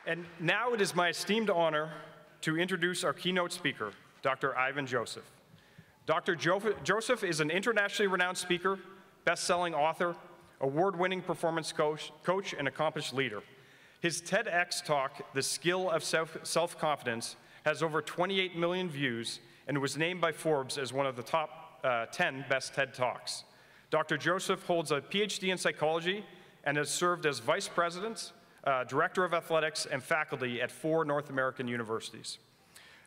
And now it is my esteemed honor to introduce our keynote speaker, Dr. Ivan Joseph. Dr. Joseph is an internationally renowned speaker, best-selling author, award-winning performance coach, and accomplished leader. His TEDx talk, The Skill of Self-Confidence, has over 28 million views and was named by Forbes as one of the top 10 best TED Talks. Dr. Joseph holds a PhD in psychology and has served as vice president, director of athletics, and faculty at 4 North American universities.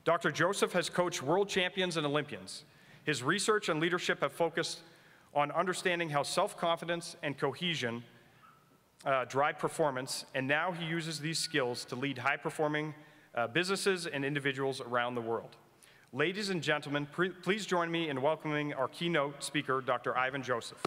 Dr. Joseph has coached world champions and Olympians. His research and leadership have focused on understanding how self-confidence and cohesion drive performance, and now he uses these skills to lead high-performing businesses and individuals around the world. Ladies and gentlemen, please join me in welcoming our keynote speaker, Dr. Ivan Joseph.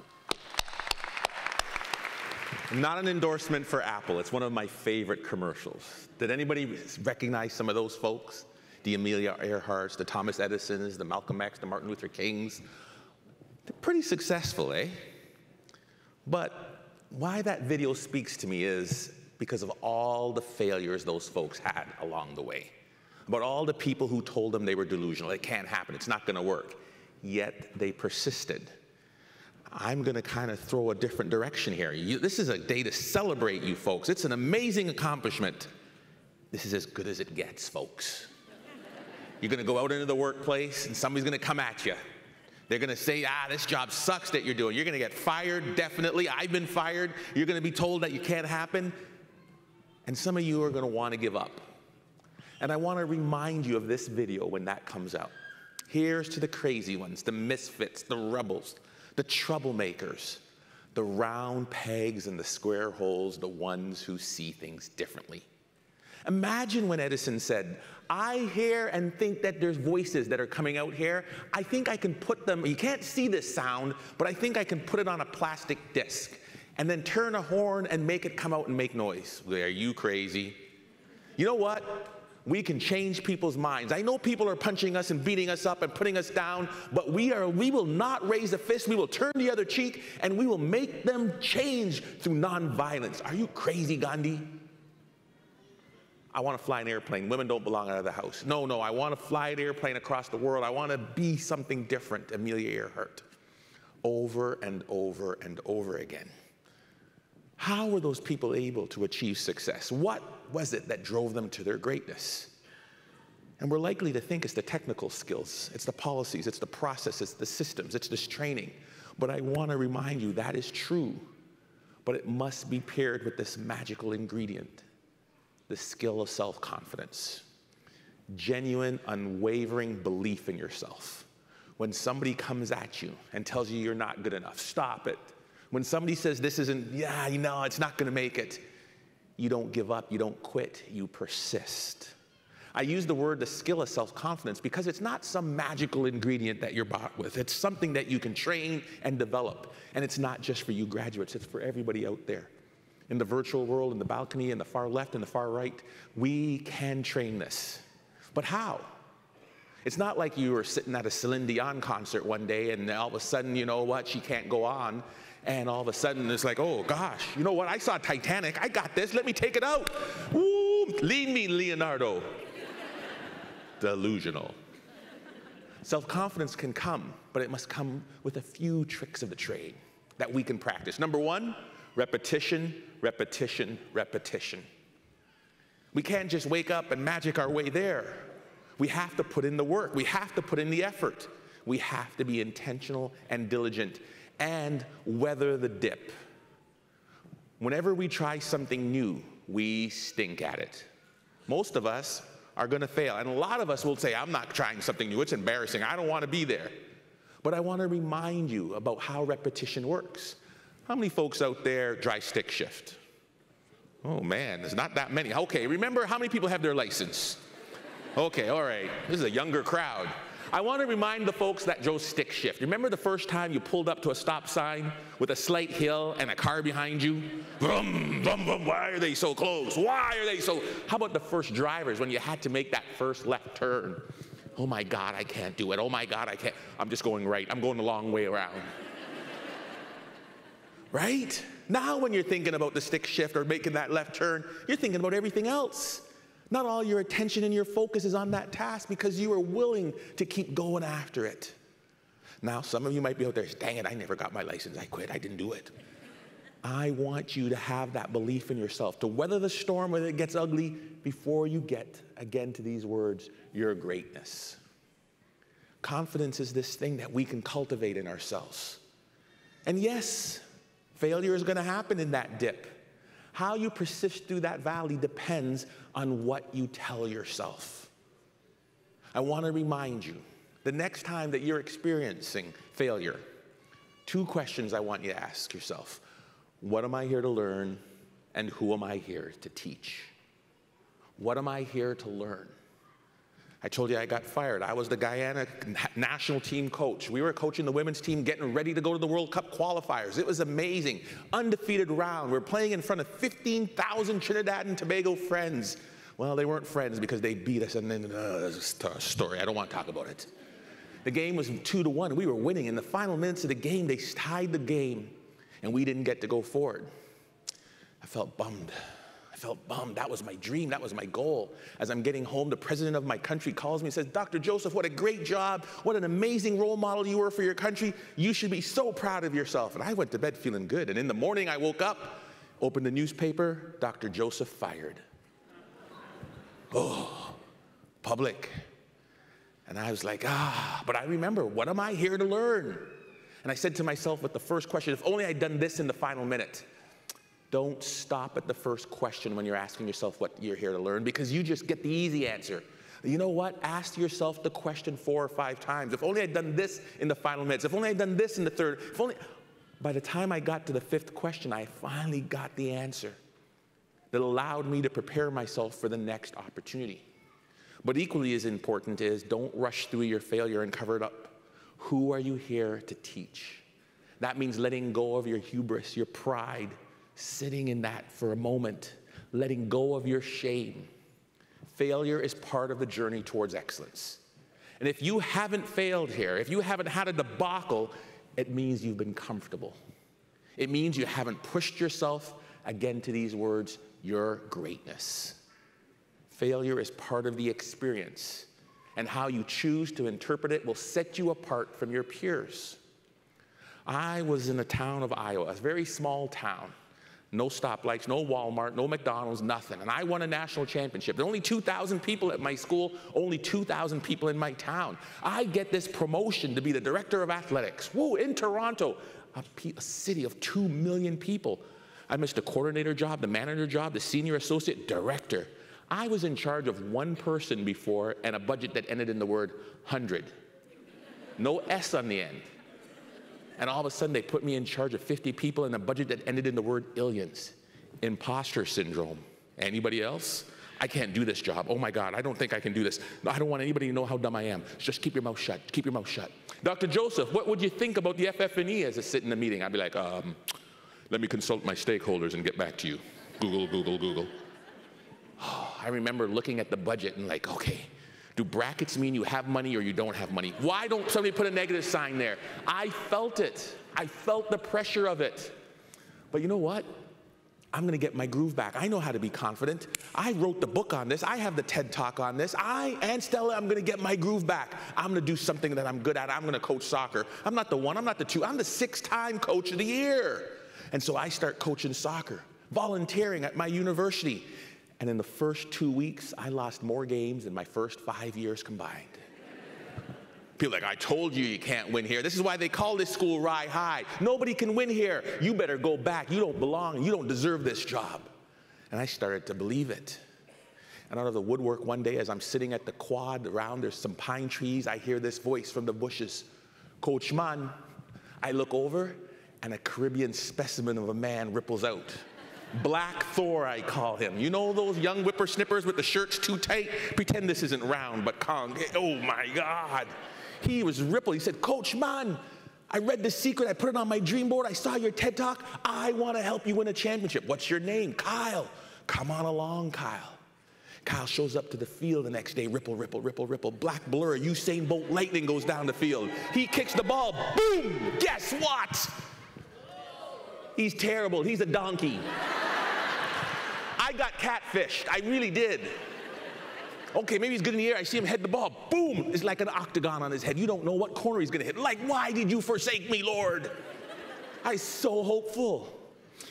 Not an endorsement for Apple. It's one of my favorite commercials. Did anybody recognize some of those folks? The Amelia Earharts, the Thomas Edisons, the Malcolm X, the Martin Luther Kings. They're pretty successful, eh? But why that video speaks to me is because of all the failures those folks had along the way. About all the people who told them they were delusional. It can't happen. It's not going to work. Yet they persisted. I'm going to kind of throw a different direction here. This is a day to celebrate you folks. It's an amazing accomplishment. This is as good as it gets, folks. You're going to go out into the workplace and somebody's going to come at you. They're going to say, this job sucks that you're doing. You're going to get fired, definitely. I've been fired. You're going to be told that you can't happen. And some of you are going to want to give up. And I want to remind you of this video when that comes out. Here's to the crazy ones, the misfits, the rebels, the troublemakers, the round pegs and the square holes, the ones who see things differently. Imagine when Edison said, I hear and think that there's voices that are coming out here. I think I can put them, you can't see this sound, but I think I can put it on a plastic disc and then turn a horn and make it come out and make noise. Are you crazy? You know what? We can change people's minds. I know people are punching us and beating us up and putting us down, but we will not raise a fist. We will turn the other cheek, and we will make them change through nonviolence. Are you crazy, Gandhi? I want to fly an airplane. Women don't belong out of the house. No, I want to fly an airplane across the world. I want to be something different, Amelia Earhart. Over and over and over again. How were those people able to achieve success? What was it that drove them to their greatness? And we're likely to think it's the technical skills, it's the policies, it's the processes, the systems, it's this training. But I want to remind you that is true, but it must be paired with this magical ingredient, the skill of self-confidence. Genuine, unwavering belief in yourself. When somebody comes at you and tells you you're not good enough, stop it. When somebody says this isn't, it's not going to make it, you don't give up, you don't quit, you persist. I use the word the skill of self-confidence because it's not some magical ingredient that you're bought with. It's something that you can train and develop. And it's not just for you graduates, it's for everybody out there. In the virtual world, in the balcony, in the far left and the far right, we can train this. But how? It's not like you were sitting at a Celine Dion concert one day and all of a sudden, you know what, she can't go on. And all of a sudden, it's like, oh, gosh, you know what? I saw Titanic. I got this. Let me take it out. Woo, lead me, Leonardo. Delusional. Self-confidence can come, but it must come with a few tricks of the trade that we can practice. Number one, repetition, repetition, repetition. We can't just wake up and magic our way there. We have to put in the work. We have to put in the effort. We have to be intentional and diligent and weather the dip. Whenever we try something new, we stink at it. Most of us are going to fail. And a lot of us will say, I'm not trying something new. It's embarrassing. I don't want to be there. But I want to remind you about how repetition works. How many folks out there drive stick shift? Oh, man, there's not that many. Okay, remember how many people have their license? Okay, all right. This is a younger crowd. I want to remind the folks that drove stick shift. Remember the first time you pulled up to a stop sign with a slight hill and a car behind you? Vroom, vroom, vroom. Why are they so close? Why are they so... How about the first drivers when you had to make that first left turn? Oh my God, I can't do it. Oh my God, I can't. I'm just going right. I'm going the long way around. Right? Now when you're thinking about the stick shift or making that left turn, you're thinking about everything else. Not all your attention and your focus is on that task because you are willing to keep going after it. Now, some of you might be out there, dang it, I never got my license. I quit. I didn't do it. I want you to have that belief in yourself, to weather the storm when it gets ugly before you get, again, to these words, your greatness. Confidence is this thing that we can cultivate in ourselves. And yes, failure is going to happen in that dip. How you persist through that valley depends on what you tell yourself. I want to remind you, the next time that you're experiencing failure, 2 questions I want you to ask yourself. What am I here to learn, and who am I here to teach? What am I here to learn? I told you I got fired. I was the Guyana national team coach. We were coaching the women's team, getting ready to go to the World Cup qualifiers. It was amazing. Undefeated round. We're playing in front of 15,000 Trinidad and Tobago friends. Well, they weren't friends because they beat us, and then that's a story. I don't want to talk about it. The game was 2-1. We were winning. In the final minutes of the game, they tied the game, and we didn't get to go forward. I felt bummed. That was my dream. That was my goal. As I'm getting home, the president of my country calls me and says, Dr. Joseph, what a great job. What an amazing role model you were for your country. You should be so proud of yourself. And I went to bed feeling good. And in the morning, I woke up, opened the newspaper, Dr. Joseph fired. Oh, public. And I was like, but I remember, what am I here to learn? And I said to myself with the first question, if only I'd done this in the final minute. Don't stop at the first question when you're asking yourself what you're here to learn, because you just get the easy answer. You know what? Ask yourself the question 4 or 5 times. If only I'd done this in the final minutes. If only I'd done this in the third. If only. By the time I got to the 5th question, I finally got the answer that allowed me to prepare myself for the next opportunity. But equally as important is, don't rush through your failure and cover it up. Who are you here to teach? That means letting go of your hubris, your pride, sitting in that for a moment, letting go of your shame. Failure is part of the journey towards excellence. And if you haven't failed here, if you haven't had a debacle, it means you've been comfortable. It means you haven't pushed yourself, again, to these words, your greatness. Failure is part of the experience, and how you choose to interpret it will set you apart from your peers. I was in a town of Iowa, a very small town. No stoplights, no Walmart, no McDonald's, nothing. And I won a national championship. There were only 2,000 people at my school, only 2,000 people in my town. I get this promotion to be the director of athletics. Whoa, in Toronto, a city of 2 million people. I missed the coordinator job, the manager job, the senior associate, director. I was in charge of 1 person before and a budget that ended in the word 100. No S on the end. And all of a sudden, they put me in charge of 50 people and a budget that ended in the word illions. Imposter syndrome. Anybody else? I can't do this job. Oh my God, I don't think I can do this. No, I don't want anybody to know how dumb I am. Just keep your mouth shut. Keep your mouth shut. Dr. Joseph, what would you think about the FF&E as I sit in the meeting? I'd be like, let me consult my stakeholders and get back to you. Google, Google, Google. Oh, I remember looking at the budget and like, okay, do brackets mean you have money or you don't have money? Why don't somebody put a negative sign there? I felt it. I felt the pressure of it. But you know what? I'm going to get my groove back. I know how to be confident. I wrote the book on this. I have the TED Talk on this. And Stella, I'm going to get my groove back. I'm going to do something that I'm good at. I'm going to coach soccer. I'm not the 1. I'm not the 2. I'm the 6-time coach of the year. And so I start coaching soccer, volunteering at my university. And in the first 2 weeks, I lost more games than my first 5 years combined. People are like, I told you you can't win here. This is why they call this school Rye High. Nobody can win here. You better go back. You don't belong. You don't deserve this job. And I started to believe it. And out of the woodwork one day, as I'm sitting at the quad around, there's some pine trees, I hear this voice from the bushes. Coach Mann. I look over, and a Caribbean specimen of a man ripples out. Black Thor, I call him. You know those young whippersnippers with the shirts too tight? Pretend this isn't round, but Kong. Oh my God. He was rippled. He said, Coach Mann, I read The Secret. I put it on my dream board. I saw your TED Talk. I want to help you win a championship. What's your name? Kyle. Come on along, Kyle. Kyle shows up to the field the next day. Ripple, ripple, ripple, ripple. Black blur. Usain Bolt lightning goes down the field. He kicks the ball. Boom. Guess what? He's terrible. He's a donkey. I got catfished. I really did. Okay, maybe he's good in the air. I see him head the ball. Boom! It's like an octagon on his head. You don't know what corner he's going to hit. Like, why did you forsake me, Lord? I'm so hopeful.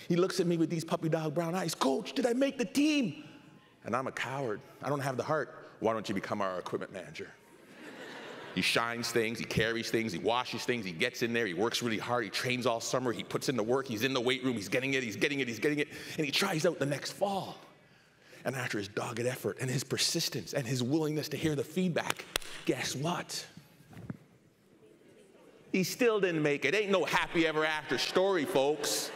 He looks at me with these puppy dog brown eyes. Coach, did I make the team? And I'm a coward. I don't have the heart. Why don't you become our equipment manager? He shines things, he carries things, he washes things, he gets in there, he works really hard, he trains all summer, he puts in the work, he's in the weight room, he's getting it, and he tries out the next fall. And after his dogged effort and his persistence and his willingness to hear the feedback, guess what? He still didn't make it. Ain't no happy ever after story, folks.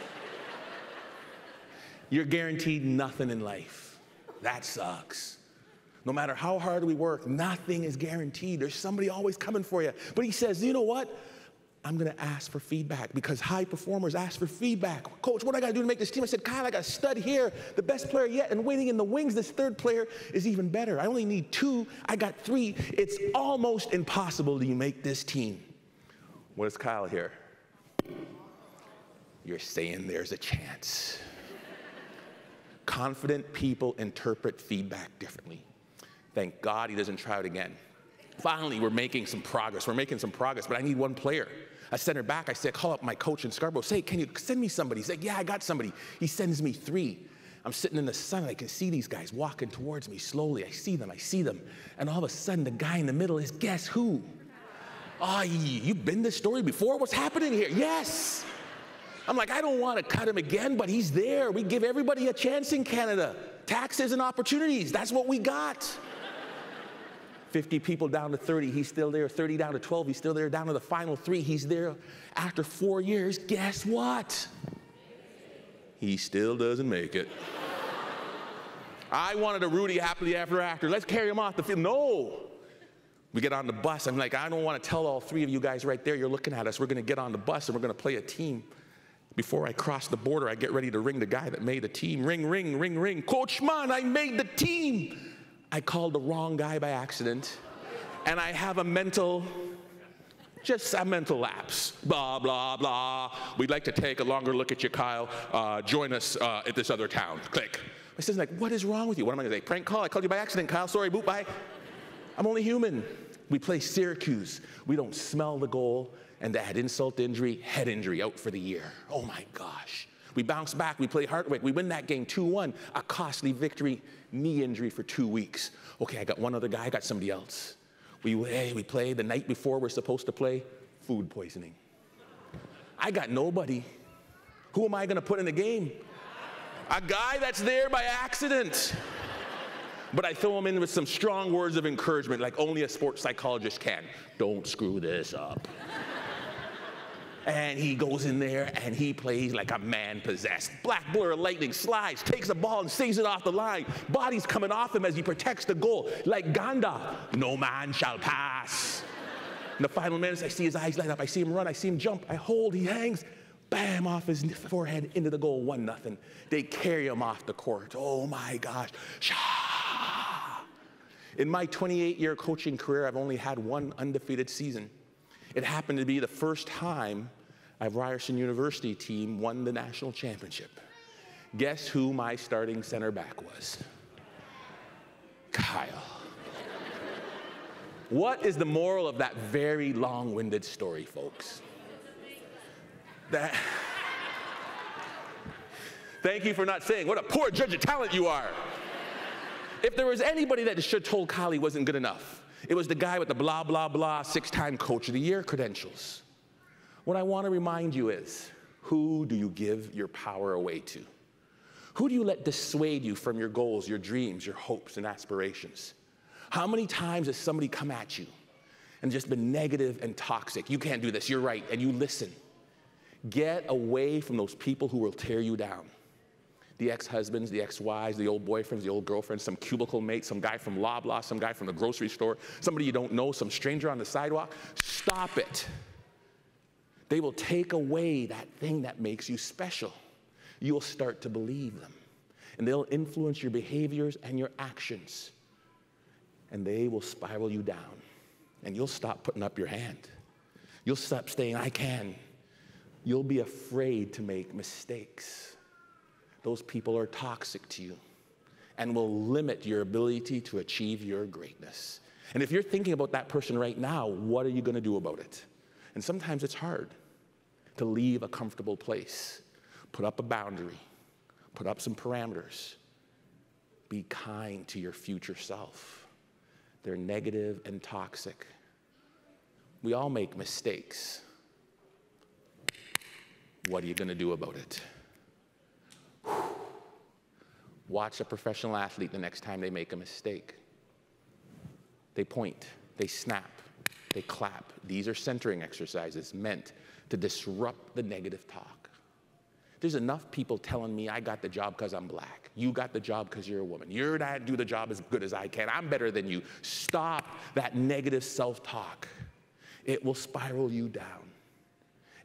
You're guaranteed nothing in life. That sucks. No matter how hard we work, nothing is guaranteed. There's somebody always coming for you. But he says, you know what? I'm going to ask for feedback because high performers ask for feedback. Coach, what do I got to do to make this team? I said, Kyle, I got a stud here, the best player yet, and waiting in the wings, this third player is even better. I only need 2. I got 3. It's almost impossible to make this team. What does Kyle hear? You're saying there's a chance. Confident people interpret feedback differently. Thank God he doesn't try it again. Finally, we're making some progress, but I need 1 player. I sent her back. I said, call up my coach in Scarborough. Say, can you send me somebody? He's like, yeah, I got somebody. He sends me 3. I'm sitting in the sun, and I can see these guys walking towards me slowly. I see them. And all of a sudden, the guy in the middle is, guess who? Oh, you've been this story before? What's happening here? Yes. I'm like, I don't want to cut him again, but he's there. We give everybody a chance in Canada. Taxes and opportunities, that's what we got. 50 people down to 30, he's still there. 30 down to 12, he's still there. Down to the final 3, he's there. After 4 years, guess what? He still doesn't make it. I wanted a Rudy happily ever after. Let's carry him off the field. No. We get on the bus. I'm like, I don't want to tell all 3 of you guys right there, you're looking at us. We're going to get on the bus and we're going to play a team. Before I cross the border, I get ready to ring the guy that made the team. Ring, ring, ring, ring. Coach Mann, I made the team. I called the wrong guy by accident, and I have a mental lapse. Blah, blah, blah. We'd like to take a longer look at you, Kyle. Join us at this other town. Click. My sister's like, what is wrong with you? What am I going to say? Prank call? I called you by accident, Kyle. Sorry, boop, bye. I'm only human. We play Syracuse. We don't smell the goal, and to add insult to injury, head injury, out for the year. Oh, my gosh. We bounce back, we play Hartwick, we win that game 2-1, a costly victory, knee injury for 2 weeks. Okay, I got one other guy, I got somebody else. We play the night before we're supposed to play, food poisoning. I got nobody. Who am I gonna put in the game? A guy that's there by accident. But I throw him in with some strong words of encouragement like only a sports psychologist can. Don't screw this up. And he goes in there and he plays like a man possessed. Black blur of lightning, slides, takes the ball and saves it off the line. Body's coming off him as he protects the goal. Like Gandalf, no man shall pass. In the final minutes, I see his eyes light up. I see him run, I see him jump. I hold, he hangs, bam, off his forehead into the goal, 1-0. They carry him off the court. Oh my gosh. In my 28-year coaching career, I've only had 1 undefeated season. It happened to be the first time our Ryerson University team won the national championship. Guess who my starting center back was? Kyle. What is the moral of that very long-winded story, folks? Thank you for not saying, what a poor judge of talent you are. If there was anybody that should have told Kyle he wasn't good enough, it was the guy with the blah, blah, blah, 6-time Coach of the Year credentials. What I want to remind you is, who do you give your power away to? Who do you let dissuade you from your goals, your dreams, your hopes and aspirations? How many times has somebody come at you and just been negative and toxic? You can't do this, you're right, and you listen. Get away from those people who will tear you down. The ex-husbands, the ex-wives, the old boyfriends, the old girlfriends, some cubicle mate, some guy from Loblaw, some guy from the grocery store, somebody you don't know, some stranger on the sidewalk. Stop it. They will take away that thing that makes you special. You'll start to believe them. And they'll influence your behaviors and your actions. And they will spiral you down. And you'll stop putting up your hand. You'll stop saying, I can. You'll be afraid to make mistakes. Those people are toxic to you and will limit your ability to achieve your greatness. And if you're thinking about that person right now, what are you going to do about it? And sometimes it's hard to leave a comfortable place. Put up a boundary. Put up some parameters. Be kind to your future self. They're negative and toxic. We all make mistakes. What are you going to do about it? Watch a professional athlete the next time they make a mistake. They point, they snap, they clap. These are centering exercises meant to disrupt the negative talk. There's enough people telling me I got the job because I'm black. You got the job because you're a woman. You're not do the job as good as I can. I'm better than you. Stop that negative self-talk. It will spiral you down.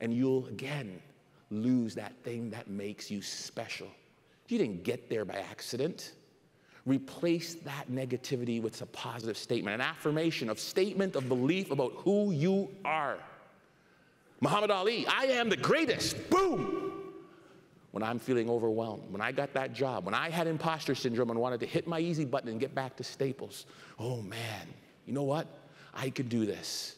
And you'll, again, lose that thing that makes you special. You didn't get there by accident. Replace that negativity with a positive statement, an affirmation, a statement of belief about who you are. Muhammad Ali, I am the greatest. Boom! When I'm feeling overwhelmed, when I got that job, when I had imposter syndrome and wanted to hit my easy button and get back to Staples, oh man, you know what? I could do this.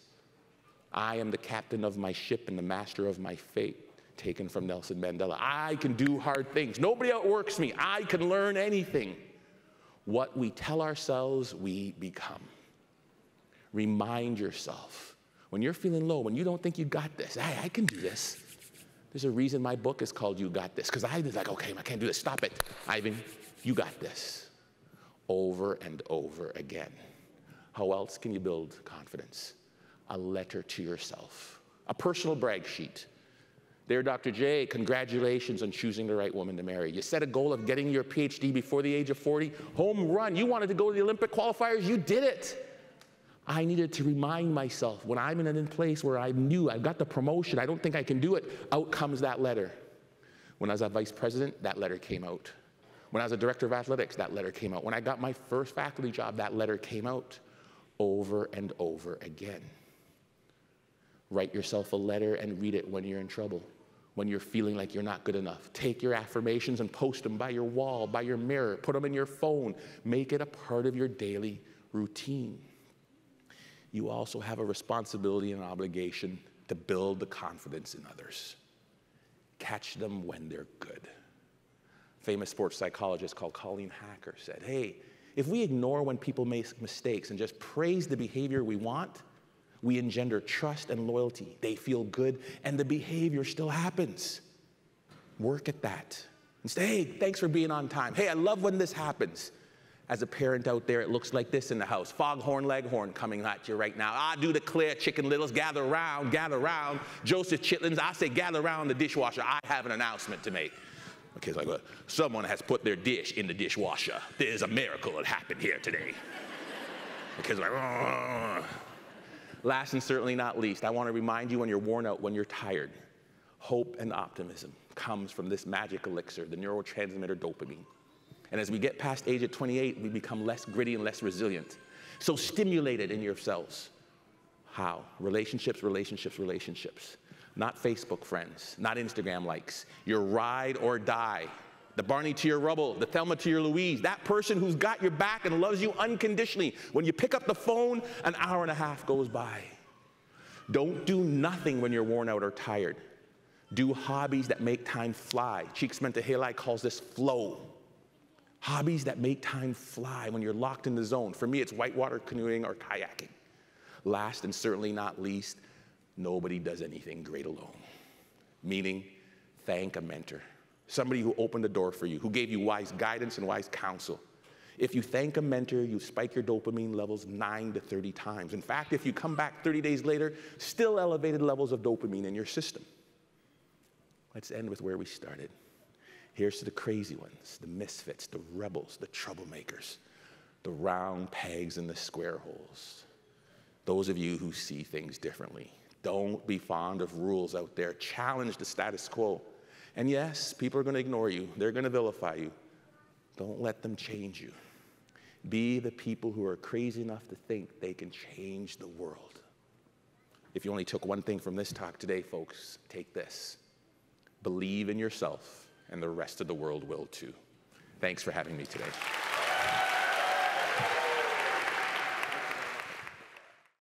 I am the captain of my ship and the master of my fate, taken from Nelson Mandela. I can do hard things. Nobody outworks me. I can learn anything. What we tell ourselves, we become. Remind yourself. When you're feeling low, when you don't think you got this, hey, I can do this. There's a reason my book is called You Got This, because I was like, okay, I can't do this. Stop it. Ivan, you got this. Over and over again. How else can you build confidence? A letter to yourself. A personal brag sheet. Dear Dr. J, congratulations on choosing the right woman to marry. You set a goal of getting your PhD before the age of 40. Home run. You wanted to go to the Olympic qualifiers. You did it. I needed to remind myself when I'm in a place where I knew I got the promotion, I don't think I can do it, out comes that letter. When I was a vice president, that letter came out. When I was a director of athletics, that letter came out. When I got my first faculty job, that letter came out over and over again. Write yourself a letter and read it when you're in trouble, when you're feeling like you're not good enough. Take your affirmations and post them by your wall, by your mirror, put them in your phone. Make it a part of your daily routine. You also have a responsibility and obligation to build the confidence in others. Catch them when they're good. Famous sports psychologist called Colleen Hacker said, hey, if we ignore when people make mistakes and just praise the behavior we want, we engender trust and loyalty. They feel good, and the behavior still happens. Work at that. And say, hey, thanks for being on time. Hey, I love when this happens. As a parent out there, it looks like this in the house. Foghorn Leghorn coming at you right now. I do the clear Chicken Littles, gather around, gather around. Joseph Chitlins, I say gather around the dishwasher. I have an announcement to make. Okay, it's like, someone has put their dish in the dishwasher. There's a miracle that happened here today. The kids are like, last and certainly not least, I want to remind you when you're worn out, when you're tired, hope and optimism comes from this magic elixir, the neurotransmitter dopamine. And as we get past age of 28, we become less gritty and less resilient. So stimulate it in yourselves. How? Relationships, relationships, relationships. Not Facebook friends, not Instagram likes. Your ride or die. The Barney to your rubble, the Thelma to your Louise, that person who's got your back and loves you unconditionally. When you pick up the phone, an hour and a half goes by. Don't do nothing when you're worn out or tired. Do hobbies that make time fly. Csikszentmihalyi calls this flow. Hobbies that make time fly when you're locked in the zone. For me, it's whitewater canoeing or kayaking. Last and certainly not least, nobody does anything great alone. Meaning, thank a mentor. Somebody who opened the door for you, who gave you wise guidance and wise counsel. If you thank a mentor, you spike your dopamine levels 9 to 30 times. In fact, if you come back 30 days later, still elevated levels of dopamine in your system. Let's end with where we started. Here's to the crazy ones, the misfits, the rebels, the troublemakers, the round pegs in the square holes. Those of you who see things differently. Don't be fond of rules out there. Challenge the status quo. And yes, people are going to ignore you. They're going to vilify you. Don't let them change you. Be the people who are crazy enough to think they can change the world. If you only took one thing from this talk today, folks, take this. believe in yourself, and the rest of the world will too. Thanks for having me today.